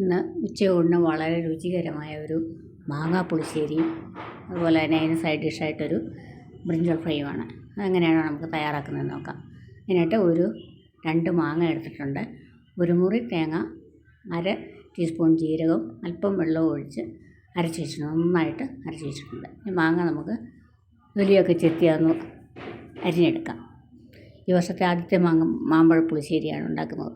ഇന്ന് ഉച്ചയൂണിന് വളരെ രുചികരമായ ഒരു മാങ്ങാ പുളിശ്ശേരിയും അതുപോലെ തന്നെ അതിന് സൈഡ് ഡിഷായിട്ടൊരു ബ്രിഞ്ചൽ ഫ്രൈയുമാണ്. അതെങ്ങനെയാണ് നമുക്ക് തയ്യാറാക്കുന്നതെന്ന് നോക്കാം. ഇതിനായിട്ട് 2 മാങ്ങ എടുത്തിട്ടുണ്ട്. ഒരു മുറി തേങ്ങ, അര ടീസ്പൂൺ ജീരകം, അല്പം വെള്ളവും ഒഴിച്ച് അരച്ച് വെച്ചിട്ടുണ്ട്. നന്നായിട്ട് അരച്ച് വെച്ചിട്ടുണ്ട്. ഈ മാങ്ങ നമുക്ക് തൊലിയൊക്കെ ചെത്തി അതൊന്ന് അരിഞ്ഞെടുക്കാം. ഈ വർഷത്തെ ആദ്യത്തെ മാമ്പഴ പുളിശ്ശേരിയാണ് ഉണ്ടാക്കുന്നത്.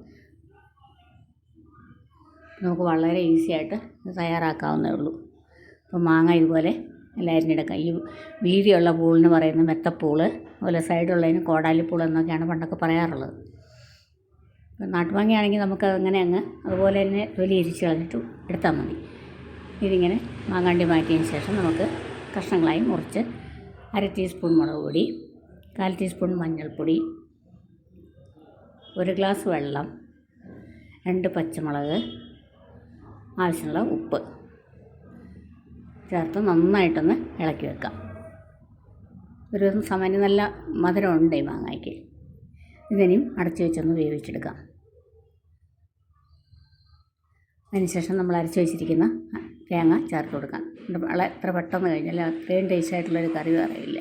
നമുക്ക് വളരെ ഈസി ആയിട്ട് തയ്യാറാക്കാവുന്നേ ഉള്ളൂ. അപ്പോൾ മാങ്ങ ഇതുപോലെ എല്ലാം അരിഞ്ഞെടുക്കാം. ഈ വീതിയുള്ള പൂളിന് പറയുന്നത് മെത്തപ്പൂള്, അതുപോലെ സൈഡുള്ളതിന് കോടാലിപ്പൂൾ എന്നൊക്കെയാണ് പണ്ടൊക്കെ പറയാറുള്ളത്. നാട്ടുമാങ്ങയാണെങ്കിൽ നമുക്ക് അങ്ങനെ അതുപോലെ തന്നെ തൊലി ഇരിച്ച് കളഞ്ഞിട്ട് എടുത്താൽ മതി. ഇതിങ്ങനെ മാങ്ങാണ്ടി മാറ്റിയതിന് ശേഷം നമുക്ക് കഷ്ണങ്ങളായി മുറിച്ച് അര ടീസ്പൂൺ മുളക് പൊടി, 1/4 ടീസ്പൂൺ മഞ്ഞൾപ്പൊടി, 1 ഗ്ലാസ് വെള്ളം, 2 പച്ചമുളക്, ആവശ്യമുള്ള ഉപ്പ് ചേർത്ത് നന്നായിട്ടൊന്ന് ഇളക്കി വെക്കാം. ഒരു സാമാന്യം നല്ല മധുരമുണ്ട് ഈ മാങ്ങയ്ക്ക്. ഇതിനെയും അടച്ചു വെച്ചൊന്ന് വേവിച്ചെടുക്കാം. അതിനുശേഷം നമ്മൾ അരച്ച് വെച്ചിരിക്കുന്ന തേങ്ങ ചേർത്ത് കൊടുക്കാം. എത്ര പെട്ടെന്ന് കഴിഞ്ഞാൽ അത്രയും ടേസ്റ്റായിട്ടുള്ളൊരു കറി അറിയില്ല.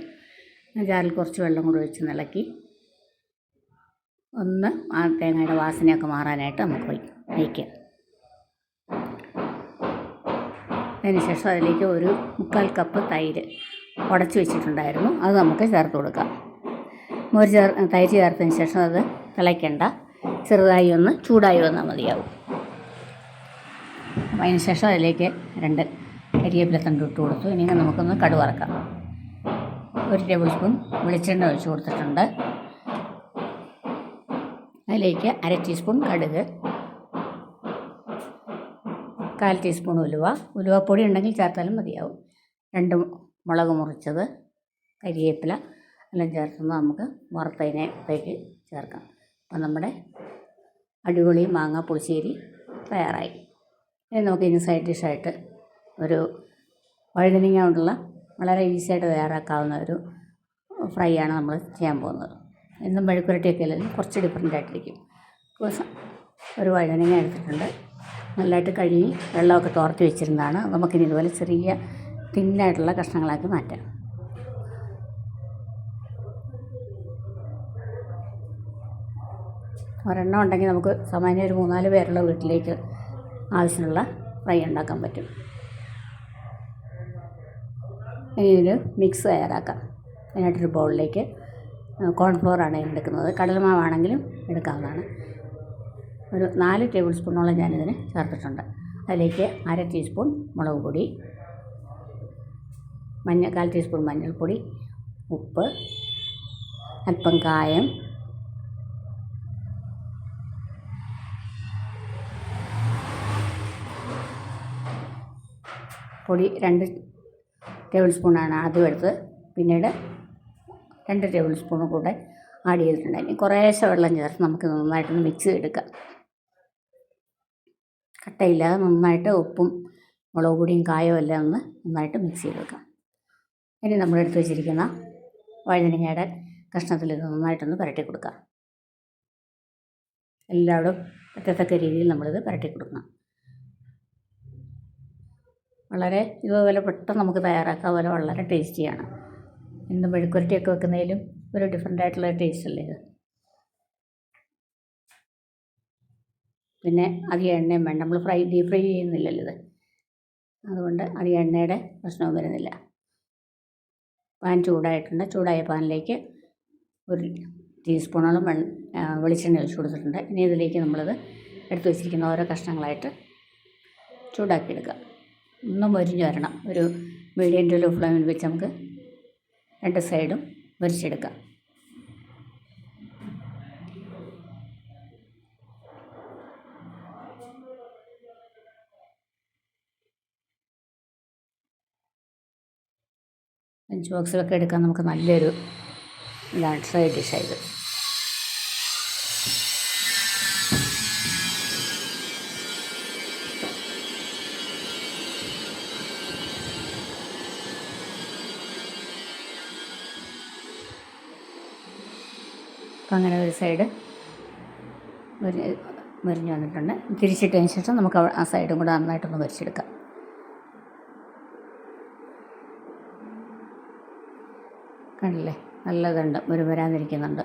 ജാറിൽ കുറച്ച് വെള്ളം കൂടി ഒഴിച്ച് ഇളക്കി ഒന്ന് ആ തേങ്ങയുടെ വാസനയൊക്കെ മാറാനായിട്ട് നമുക്ക് വയ്ക്കാം. അതിനുശേഷം അതിലേക്ക് 1/4 കപ്പ് തൈര് ഉടച്ച് വെച്ചിട്ടുണ്ടായിരുന്നു, അത് നമുക്ക് ചേർത്ത് കൊടുക്കാം. തൈര് ചേർത്തതിന് ശേഷം അത് തിളയ്ക്കേണ്ട, ചെറുതായി ഒന്ന് ചൂടായി വന്നാൽ മതിയാവും. അതിന് ശേഷം അതിലേക്ക് 2 കരിവേപ്പിലത്തണ്ട് ഇട്ട് കൊടുത്തു. ഇനി നമുക്കൊന്ന് കടുക് വറക്കാം. 1 ടേബിൾ സ്പൂൺ വെളിച്ചെണ്ണ ഒഴിച്ച് കൊടുത്തിട്ടുണ്ട്. അതിലേക്ക് അര ടീസ്പൂൺ കടുക്, 1/4 ടീസ്പൂൺ ഉലുവപ്പൊടി ഉണ്ടെങ്കിൽ ചേർത്താലും മതിയാവും. 2 മുളക് മുറിച്ചത്, കരിവേപ്പില എല്ലാം ചേർത്തുമ്പോൾ നമുക്ക് വറുത്തതിനകത്തേക്ക് ചേർക്കാം. അപ്പം നമ്മുടെ അടിപൊളി മാങ്ങ പുളിശ്ശേരി തയ്യാറായി. ഇനി നമുക്ക് ഇനി സൈഡ് ഡിഷായിട്ട് ഒരു വഴുതനങ്ങ കൊണ്ടുള്ള വളരെ ഈസിയായിട്ട് തയ്യാറാക്കാവുന്ന ഒരു ഫ്രൈ ആണ് നമ്മൾ ചെയ്യാൻ പോകുന്നത്. എന്നും മെഴുക്കുരട്ടിയൊക്കെ അല്ലെങ്കിൽ കുറച്ച് ഡിഫറെൻ്റ് ആയിട്ടിരിക്കും. ഒരു വഴുതനങ്ങ എടുത്തിട്ടുണ്ട്, നല്ലതായിട്ട് കഴുകി വെള്ളമൊക്കെ തോർത്തി വെച്ചിരുന്നതാണ്. നമുക്കിനി ഇതുപോലെ ചെറിയ തിന്നായിട്ടുള്ള കഷ്ണങ്ങളാക്കി മാറ്റാം. ഒരെണ്ണം ഉണ്ടെങ്കിൽ നമുക്ക് സാമാന്യം ഒരു 3-4 പേരുള്ള വീട്ടിലേക്ക് ആവശ്യമുള്ള ഫ്രൈ ഉണ്ടാക്കാൻ പറ്റും. ഇനി ഒരു മിക്സ് തയ്യാറാക്കാം. അതിനായിട്ടൊരു ബൗളിലേക്ക് കോൺഫ്ലോറാണ് എടുക്കുന്നത്, കടലമാവാണെങ്കിലും എടുക്കാവുന്നതാണ്. ഒരു 4 ടേബിൾ സ്പൂണോളം ഞാനിതിന് ചേർത്തിട്ടുണ്ട്. അതിലേക്ക് അര ടീസ്പൂൺ മുളക് പൊടി, 1/4 ടീസ്പൂൺ മഞ്ഞൾപ്പൊടി, ഉപ്പ്, അല്പം കായം, പൊടി 2 ടേബിൾ സ്പൂണാണ് ആദ്യം എടുത്ത്, പിന്നീട് 2 ടേബിൾ സ്പൂൺ കൂടെ ആഡ് ചെയ്തിട്ടുണ്ട്. ഇനി കുറേശ്ശെ വെള്ളം ചേർത്ത് നമുക്ക് നന്നായിട്ടൊന്ന് മിക്സ് ചെയ്തെടുക്കാം. കട്ടയില്ലാതെ നന്നായിട്ട് ഉപ്പും മുളക് പൊടിയും കായവും എല്ലാം ഒന്ന് നന്നായിട്ട് മിക്സ് ചെയ്ത് വെക്കാം. ഇനി നമ്മളെടുത്ത് വെച്ചിരിക്കുന്ന വഴുതനങ്ങയുടെ കഷ്ണത്തിൽ ഇത് നന്നായിട്ടൊന്ന് പുരട്ടി കൊടുക്കാം. എല്ലാവരും പറ്റത്തക്ക രീതിയിൽ നമ്മളിത് പുരട്ടി കൊടുക്കണം. വളരെ ഇതുപോലെ പെട്ടെന്ന് നമുക്ക് തയ്യാറാക്കാം, പോലെ വളരെ ടേസ്റ്റിയാണ്. ഇന്ന് മെഴുക്കുരട്ടിയൊക്കെ വെക്കുന്നതിലും ഒരു ഡിഫറെൻ്റ് ആയിട്ടുള്ള ടേസ്റ്റ് അല്ലേ ഇത്. പിന്നെ അധികം എണ്ണയും വേണ്ട, നമ്മൾ ഡീപ് ഫ്രൈ ചെയ്യുന്നില്ലല്ലോ ഇത്, അതുകൊണ്ട് അധികം എണ്ണയുടെ പ്രശ്നവും വരുന്നില്ല. പാൻ ചൂടായിട്ടുണ്ട്. ചൂടായ പാനിലേക്ക് 1 ടീസ്പൂണോളം വെളിച്ചെണ്ണ ഒഴിച്ച് കൊടുത്തിട്ടുണ്ട്. ഇനി ഇതിലേക്ക് നമ്മളിത് എടുത്ത് വെച്ചിരിക്കുന്ന ഓരോ കഷ്ണങ്ങളായിട്ട് ചൂടാക്കിയെടുക്കുക. ഒന്നും മൊരിഞ്ഞ് വരണം. ഒരു മീഡിയം ടു ലോ ഫ്ലെയിമിൽ വെച്ച് നമുക്ക് 2 സൈഡും മൊരിച്ചെടുക്കാം. ലഞ്ച് ബോക്സിലൊക്കെ എടുക്കാൻ നമുക്ക് നല്ലൊരു ഇതാണ്, സൈഡ് ഡിഷായത്. അപ്പം അങ്ങനെ ഒരു സൈഡ് മുരിഞ്ഞ് വന്നിട്ടുണ്ട്. തിരിച്ചിട്ടതിന് ശേഷം നമുക്ക് ആ സൈഡും കൂടെ നന്നായിട്ടൊന്ന് പൊരിച്ചെടുക്കാം. കണ്ടില്ലേ, നല്ലതുണ്ട്, മുരുമുരാന്നിരിക്കുന്നുണ്ട്.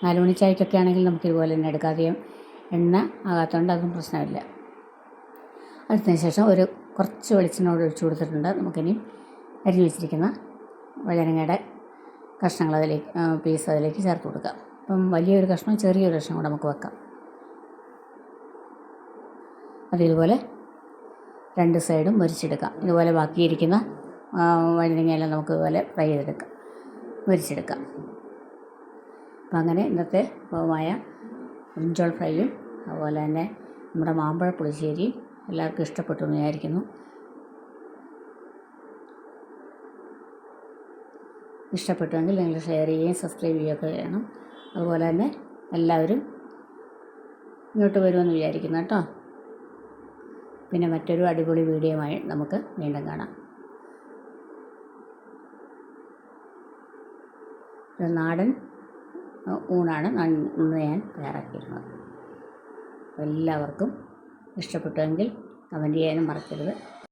4 മണി ചായക്കൊക്കെ ആണെങ്കിൽ നമുക്ക് ഇതുപോലെ തന്നെ എടുക്കാം. അധികം എണ്ണ ആകാത്തതുകൊണ്ട് അതൊന്നും പ്രശ്നമില്ല. അതിന് ശേഷം കുറച്ച് വെളിച്ചെണ്ണ ഒഴിച്ച് കൊടുത്തിട്ടുണ്ട്. നമുക്കിനി അരിഞ്ഞ് വെച്ചിരിക്കുന്ന വഴുതനങ്ങയുടെ കഷ്ണങ്ങൾ പീസ് അതിലേക്ക് ചേർത്ത് കൊടുക്കാം. അപ്പം വലിയൊരു കഷ്ണം ചെറിയൊരു കഷ്ണം കൂടെ നമുക്ക് വെക്കാം. അതിതുപോലെ 2 സൈഡും മുരിച്ചെടുക്കാം. ഇതുപോലെ ബാക്കിയിരിക്കുന്ന വഴുതനങ്ങയെല്ലാം നമുക്ക് ഇതുപോലെ ഫ്രൈ ചെയ്തെടുക്കാം, മുരിച്ചെടുക്കാം. അപ്പം അങ്ങനെ ഇന്നത്തെ വിഭവമായ ബ്രിഞ്ചോൾ ഫ്രൈയും അതുപോലെ തന്നെ നമ്മുടെ മാമ്പഴ പുളിശ്ശേരിയും എല്ലാവർക്കും ഇഷ്ടപ്പെട്ടു എന്ന് വിചാരിക്കുന്നു. ഇഷ്ടപ്പെട്ടുവെങ്കിൽ നിങ്ങൾ ഷെയർ ചെയ്യുകയും സബ്സ്ക്രൈബ് ചെയ്യുകയൊക്കെ ചെയ്യണം. അതുപോലെ തന്നെ എല്ലാവരും ഇങ്ങോട്ട് വരുമെന്ന് വിചാരിക്കുന്നു കേട്ടോ. പിന്നെ മറ്റൊരു അടിപൊളി വീഡിയോയുമായി നമുക്ക് വീണ്ടും കാണാം. ഒരു നാടൻ ഊണാണ് ഇന്ന് ഞാൻ തയ്യാറാക്കിയിരുന്നത്. എല്ലാവർക്കും ഇഷ്ടപ്പെട്ടുവെങ്കിൽ കമൻറ്റ് ചെയ്യാനും മറക്കരുത്.